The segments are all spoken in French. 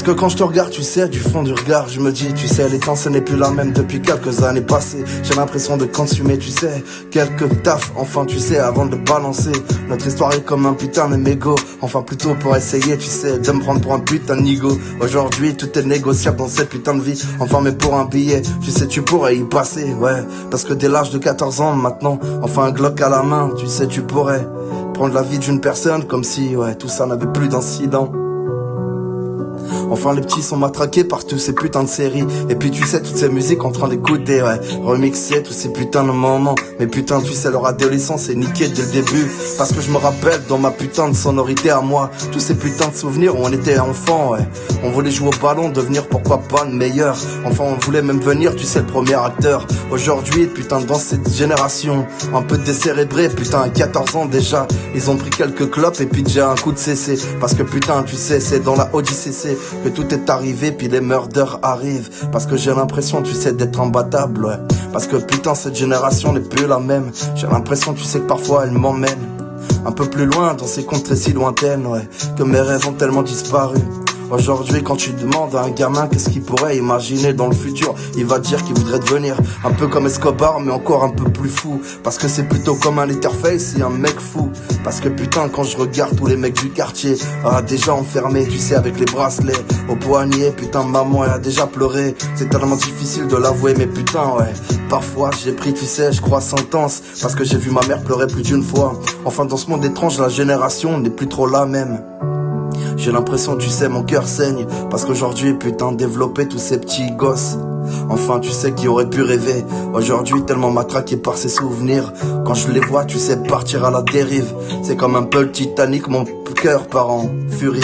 Parce que quand je te regarde, tu sais, du fond du regard, je me dis, tu sais, les temps ce n'est plus la même depuis quelques années passées. J'ai l'impression de consumer, tu sais, quelques tafs, enfin tu sais, avant de balancer. Notre histoire est comme un putain de mégot, enfin plutôt pour essayer, tu sais, de me prendre pour un putain de nigo. Aujourd'hui, tout est négociable dans cette putain de vie, enfin mais pour un billet, tu sais, tu pourrais y passer, ouais. Parce que dès l'âge de 14 ans maintenant, enfin un Glock à la main, tu sais, tu pourrais prendre la vie d'une personne comme si, ouais, tout ça n'avait plus d'incident. Enfin les petits sont matraqués par tous ces putains de séries. Et puis tu sais toutes ces musiques en train d'écouter, ouais, remixer tous ces putains de moments. Mais putain tu sais leur adolescence est niquée dès le début. Parce que je me rappelle dans ma putain de sonorité à moi tous ces putains de souvenirs où on était enfant, ouais. On voulait jouer au ballon, devenir pourquoi pas le meilleur. Enfin on voulait même venir, tu sais, le premier acteur. Aujourd'hui putain dans cette génération un peu décérébré, putain à 14 ans déjà ils ont pris quelques clopes et puis déjà un coup de CC. Parce que putain tu sais c'est dans la ODCC que tout est arrivé, puis les murders arrivent. Parce que j'ai l'impression, tu sais, d'être imbattable, ouais. Parce que putain, cette génération n'est plus la même. J'ai l'impression, tu sais, que parfois elle m'emmène un peu plus loin, dans ces contrées si lointaines, ouais. Que mes rêves ont tellement disparu. Aujourd'hui quand tu demandes à un gamin qu'est-ce qu'il pourrait imaginer dans le futur, il va te dire qu'il voudrait devenir un peu comme Escobar mais encore un peu plus fou. Parce que c'est plutôt comme un Letterface et un mec fou. Parce que putain quand je regarde tous les mecs du quartier, déjà enfermés tu sais avec les bracelets au poignet, putain maman elle a déjà pleuré. C'est tellement difficile de l'avouer mais putain ouais, parfois j'ai pris tu sais je crois sentence. Parce que j'ai vu ma mère pleurer plus d'une fois. Enfin dans ce monde étrange la génération n'est plus trop la même. J'ai l'impression, tu sais, mon cœur saigne. Parce qu'aujourd'hui, putain, développer tous ces petits gosses. Enfin, tu sais, qui aurait pu rêver. Aujourd'hui, tellement matraqué par ses souvenirs. Quand je les vois, tu sais, partir à la dérive. C'est comme un peu le Titanic, mon cœur part en furie.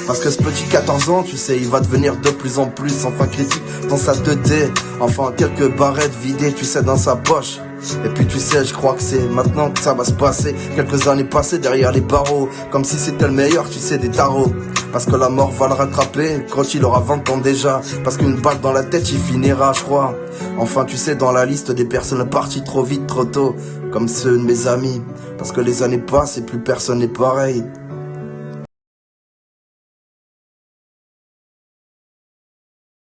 Parce que ce petit 14 ans, tu sais, il va devenir de plus en plus, enfin critique dans sa 2D. Enfin, quelques barrettes vidées, tu sais, dans sa poche. Et puis tu sais, je crois que c'est maintenant que ça va se passer. Quelques années passées derrière les barreaux, comme si c'était le meilleur, tu sais, des tarots. Parce que la mort va le rattraper quand il aura 20 ans déjà. Parce qu'une balle dans la tête, il finira, je crois. Enfin, tu sais, dans la liste des personnes parties trop vite, trop tôt. Comme ceux de mes amis. Parce que les années passent et plus personne n'est pareil.